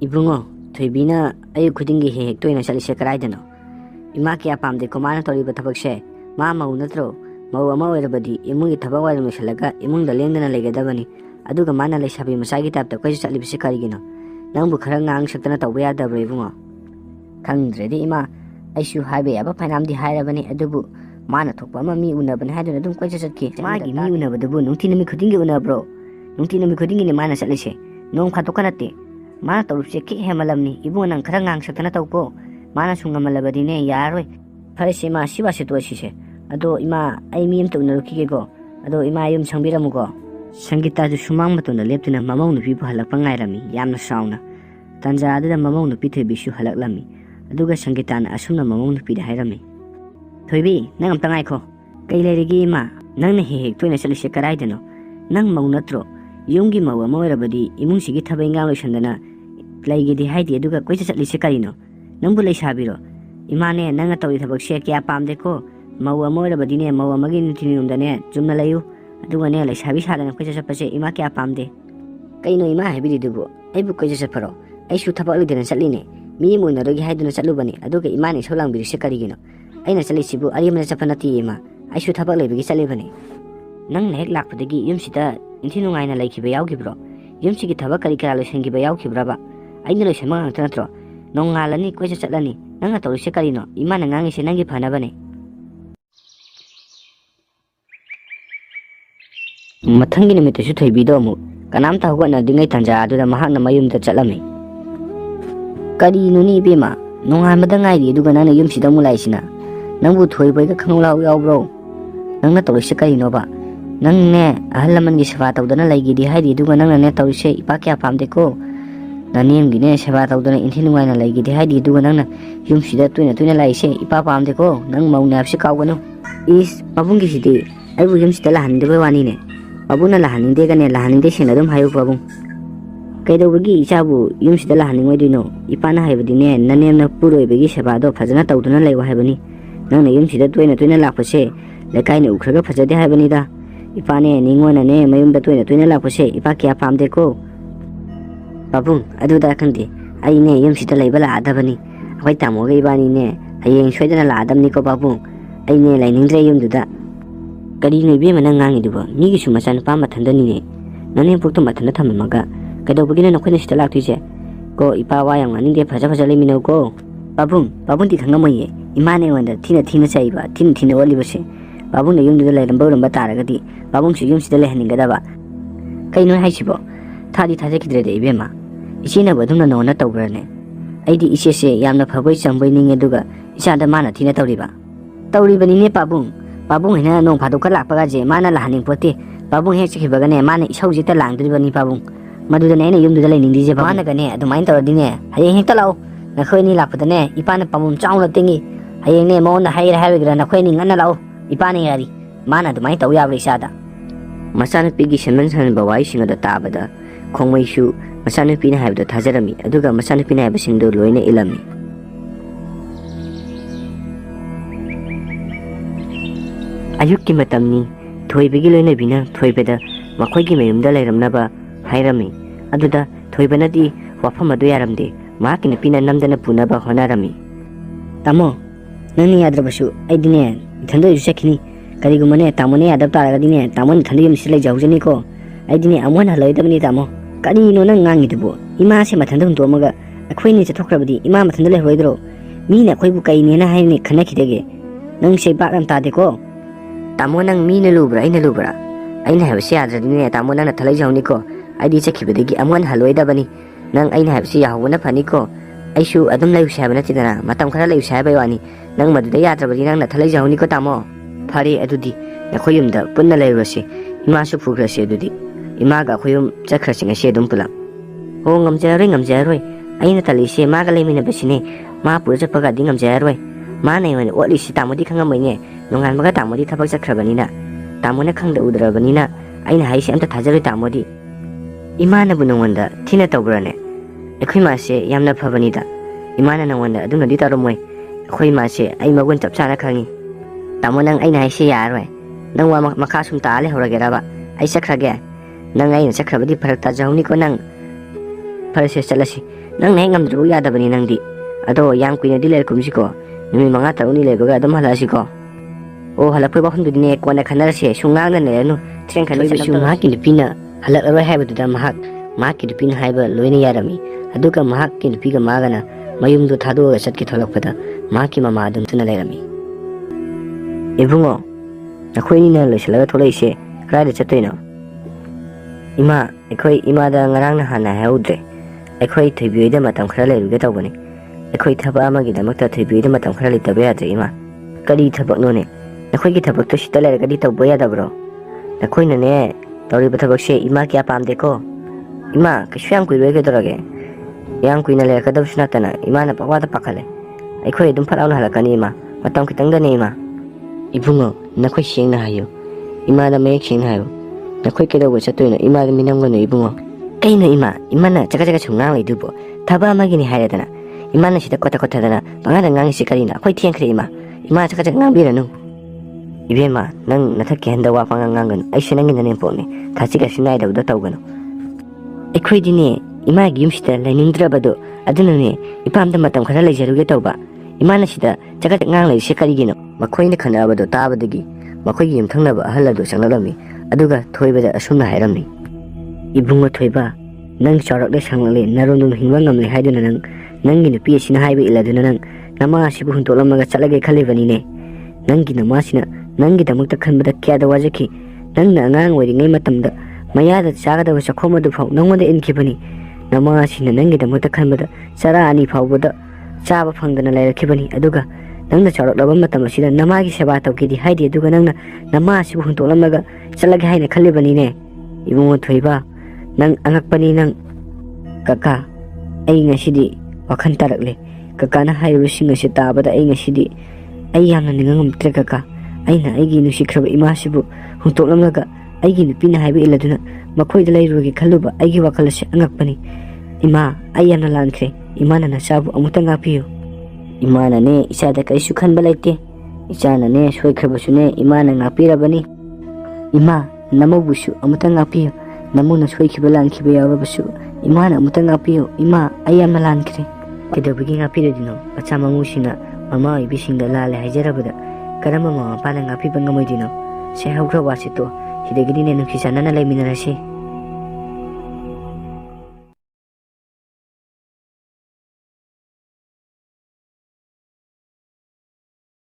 Ibungo, Thibina, Ayu Kudingi hek to in a Salisha Karaidano. Imaki apam de command to live tabakshe, Mamma unatro, Mawamo everybody, Imungi Tabawa Mishalaga, Imun the Lendana Legadavani, Aduga Mana Leshabi Masagi tap the question of Sikarigino. Nambu Karanga Shatana Wea the Bravungo. Kang ready, Ima, I should have a panam the higher of any adubu. Mana took Mamma Unaban had a dumb question at Kate. Magi me never the boon, Nuntinami Kudingi una bro. Nuntinami Kudingi in the Mana Salishe, no Katokanati. Mana Torse Ki Hemalamni, Ibun and Karangang Shatanatoko, Mana Sungamalabadine, Yarwe, Parisima, she was it was she. Ado Ima, I mean to Nukigo, Ado Imayum Sambiramugo. Sangita to Shumamatuna left in a mamon people halapangairami, Yamna Sauna. Tanza did a mamon pite bishu halaklami. Aduga Sangitan asuna mamon pita hirami. Toibi, Nang Tangaiko, Kailerigima, Nang he, twin a Salisha Nang Maunatro, Yungi Mawa Moirabadi, Imunsigi Tabanga Shandana. Play the Haiti Duga Quisha Lisacarino, Numbule Shabiro, Imane, Nangato with a Bokshakia Pam deco, Mawa Moira Badine, Mawa Magin Tinum Dane, Jumalayu, Duanella, Shabisha and Quisha Pase, Imakia Pam de Kaino Ima Habidi Dubo, Ebu Quisha Paro, I should have already in Saline, Mimu Nogi Hidden Salubani, Aduga Imani Solang with Sicarino, Aina Salisibu, Ariam Sapanati, I should have already Salivani. Nang neck lack for the Yumsita, Intinuina like Bayauki Yumsiki Tabakari Shangi Bayauki Brava. I know Shamang Tanatro, non Alani, Quesalani, Nangato Sicarino, Iman and Angish and Angi Panavane. Matangi limit should be domu, Kanamta Wana Dingatanja to the Mahana Mayum the Chalame. Kadi Nuni Bima, no Hamadan idea do Ganana Yumsidamu Laisina, Nangu Toy by the Kanula Yabro, Nangato Sicarinova, Nang ne, Alaman Gisfata, the Lagi, the Heidi do Ganana Neto She, Pakia Pam deco. The name Guinness have out the Intinuana like the Heidi do another. Yum she that twin a twin like say, Papa am the go, Nang Mona Chicago is Babungi City. I will him still hand the one in it. Babuna Lahan, Degan Lahan, Deshin, Adam Hayo Babum. Kaido Wigi, Chabu, Yum still Lahan, where do you know? Ipana have the name, Nanam Puro Begishabado, Fazanata, like Wahabani. None of Yum she that twin a twin like Pose, the kind of Kraga Fazade Habanida. Ipane, Ningon and name, Mayum the twin a twin like Pose, Ipakia Pam de go. Babung, Aduda Kandi, I name Yumsita Labella Adabani, Waitamo Bani, I ain't shredded a Adam Nico Babung, I name Lining Drayum do that. Kadini Bim and Angangiduba, Nigisumas and Pama Tandani, Nani put to Matanatamaga, Kado begin a quinish the lactice. Go Ipawayang and India Pazalimino go. Babung, Babunti Kangamoye, Imane and the Tina Saiba, Tina Olivasi, Babun the Yum the Lambo and Bataragati, Babung she Yums the Lehaning Gadaba. Kaino Haishibo, Tadi Tazaki de Bema. Ishina Baduna no not over ne. Adi Ishe Yamna Paway some winning a duga, Isha the Mana Tina Toriba. Tauribani Babung, Babung and no Paduka Pagaje, Mana Lahaning Pote, Babung Hechibagane, Mana Showjita Lang, Dribani Babung. Madudane, Yum the Lane in the Japanagane, the mind or dinner, I ain't hello, Nakoni Lapatane, Ipana Pamum Chow thingy, I ain't name on the higher Harrigan, Aquaning and allow, Ipani, Mana the mind of Yavishada. Masana Piggish and Manson Bawishing of the Tabada, Kongway Shoe. Masana Pina have the Tazarami, Aduga Masana Pina have a single Luina Ilami. Ayuki Matamni, Toy Bigilina Bina, Toy Beda, Makogi Mayum Naba, Hirami, Aduda, Toy Benadi, Wapama Duyaramde, Mark in the Pina Namdana Punaba Honarami. Tamo, Nani Adrabashu, Idine, Tando Shekini, Karigumane, Tamone, Adaptaradine, Tamon Tandim Silla Jaujaniko, Idine, and one Haloidamini Tamo. Kadi no nang it bo, Ima Matandum Domaga, a queen is a talk of the Imam Tandle Wedro, Mina Quibuka in Haini connected again. Nung say back and Tadico. Tamonang Mina Lubra in a Lubra. I have a share that near Tamona Talajonico. I did check with the Amon Haloida Bunny. Nang I have see a Wana Panico. I show Adam Live Shabanatana, Matam Kala Shabani, Nang Madayatra Badinang Talajonico Tamo. Pari Adudi, Nakoyum da Punale Rossi, Imasu Progressi Dudi. Imaga Huyum, Jackrashing a shade umpula. Hongam Jaringam Jarway, Aina Talisha, Magalim Basine, Mapus a Pagadingam Jarway. Mane when what is Tamudi Kangamine, Nongan Magatamudi Tabasa Cravanina, Tamona Kanga Udra Vanina, Aina Haish and the Tajari Tamodi. Imana Bunawanda, Tina Tobrane. Equimase, Yamna Pavanita. Imana no wonder, do not dita rumway. Equimase, I'm a winter Chanakangi. Tamonang Aina Yarway. No one Makasum Tale or Geraba. I sacriga. Nang ay sakra di parta jauni ko nang ꯐꯔꯁꯦ ꯆꯠꯂꯁꯤ ꯅꯪꯅ ꯍꯦꯛ ꯉꯝꯗ꯭ꯔꯕ ꯌꯥꯗꯕꯅꯤ ꯅꯪꯗꯤ ꯑꯗꯣ ꯌꯥꯝ ꯀꯨꯏꯅꯗꯤ ꯂꯩꯔꯛꯀꯨꯝꯁꯤꯀꯣ ꯅꯨꯃꯤꯠ 5-6ꯅꯤ ꯂꯩꯕꯒ ꯑꯗꯨꯝ ꯍꯜꯂꯛꯑꯁꯤꯀꯣ ꯑꯣ ꯍꯜꯂꯛꯄꯩ ꯋꯥꯐꯝꯗꯨꯗꯤꯅꯦ ꯀꯣꯟꯅ ꯈꯟꯅꯔꯁꯦ ꯁꯨꯝ ꯉꯥꯡꯅ ꯂꯩꯔꯅꯨ ꯇ꯭ꯔꯦꯟ ꯈꯟꯕꯁꯨ ꯃꯍꯥꯛꯀꯤ ꯅꯨꯄꯤꯅ ꯍꯜꯂꯛꯂꯔꯣꯏ ꯍꯥꯏꯕꯗꯨꯗ ꯃꯍꯥꯛꯀꯤ ꯅꯨꯄꯤꯅ ꯍꯥꯏꯕ ꯂꯣꯏꯅ ꯌꯥꯔꯝꯃꯤ ꯑꯗꯨꯒ ꯃꯍꯥꯛꯀꯤ ꯅꯨꯄꯤꯒ ꯃꯥꯒꯅ ꯃꯌꯨꯝꯗꯨ ꯊꯥꯗꯣꯛꯑꯒ ꯆꯠꯀꯦ ꯊꯣꯛꯂꯛꯄꯗ ꯃꯍꯥꯛꯀꯤ ꯃꯃꯥ ꯑꯗꯨꯝ ꯇꯨꯅ ꯂꯩꯔꯝꯃꯤ ꯏꯕꯨꯡꯉꯣ ꯅꯈꯣꯏꯅꯤꯅ ꯂꯣꯏꯁꯤꯜꯂꯒ ꯊꯣꯛꯂꯛꯏꯁꯦ ꯀꯗꯥꯏꯗ ꯆꯠꯇꯣꯏꯅꯣ ꯏꯃꯥ ꯑꯩꯈꯣꯏ ꯏꯃꯥꯗ ꯉꯔꯥꯡ ꯅꯍꯥꯟꯅ ꯍꯥꯏꯍꯧꯗ꯭ꯔꯦ ꯑꯩꯈꯣꯏ ꯊꯣꯏꯕꯤ ꯍꯣꯏꯗ ꯃꯇꯝ ꯈꯔ ꯂꯩꯔꯨꯒꯦ ꯇꯧꯕꯅꯤ ꯑꯩꯈꯣꯏ ꯊꯕꯛ ꯑꯃꯒꯤꯗꯃꯛꯇ ꯊꯣꯏꯕꯤ ꯍꯣꯏꯗ ꯃꯇꯝ ꯈꯔ ꯂꯩꯇꯕ ꯌꯥꯗ꯭ꯔꯦ ꯏꯃꯥ ꯀꯔꯤ ꯊꯕꯛꯅꯣꯅꯦ ꯅꯈꯣꯏꯒꯤ ꯊꯕꯛꯇꯣ ꯁꯤꯗ ꯂꯩꯔꯒꯗꯤ ꯇꯧꯕ ꯌꯥꯗꯕ꯭ꯔꯣ ꯅꯈꯣꯏꯅꯅꯦ ꯇꯧꯔꯤꯕ ꯊꯕꯛꯁꯦ ꯏꯃꯥ ꯀꯌꯥ ꯄꯥꯝꯗꯦꯀꯣ 이마 그 쉬양 구이로 해결하게 yang kuina le kadab sunatana imana pawada pakale akhoi dum farau halakani ima matam kitang da ne ima ibungo nakhoi sing na hayo ima da mek sing hayo nakhoi kedo go chatoina ima da minam gono ibungo kaino imana chaka chungang le dubo thaba magini hayadana imana sida kota dana bangada ngang sikarina akhoi thiang khre ima chaka ngang biranu ibema nang nathak henda wa pangangan ai sinangin ne pone thachika sinai da tawgano akhoi dine ima gi yumsita lainingdrabado adunane ipamda matam khara lejaruge tawba imana sida jagat ngang lai sekarigino makhoi ne khanabado tabadagi makhoi gi yumthangnaba ahalado sangalami aduga thoibada asumna hairamni ibungo thoiba nang charak le sangle naronu hingwa ngamle haiduna nangi ne pi sina haibe iladuna nang nama sibu huntolamaga chalage khalibani ne nangi nama sina nangi damakta khanbada kyada wajaki nangna angang wairingai matamda mayada chagadaba sakhomadu phau nangmada inkibani nama sina nangi damakta khanbada chara ani phawbada chaba phangdana lairakibani aduga nangna charaklaba matam asida namagi seba tawkidi haidi aduga nangna nama sibu huntolamaga chalage haina khalibani ne ibungo thoiba nang angakpani nang kaka ai ngasidi wakhan tarakle kaka na hairusing asi tabada ai ngasidi ai yamna ningamtre kaka aina aigi nusikraba imasibu huntolamaga aigi nupina haibe iladuna makhoida lairugi khaluba aigi wakalase angakpani ima ayana lankre imana na sabu amuta ngapiyo imana ne isada kaisu khanba laite isana ne soikrabasune imana ngapirabani ima namobusu amuta ngapiyo namuna soikhiba lankhiba yawabasu imana amuta ngapiyo ima ayana lankre kedabigi ngapiro dino pacha mangusina mama ibisinga lale haijarabada karama mama pana ngapiba ngamoidino se haugra wasito hidegini ne nukisanana laiminarase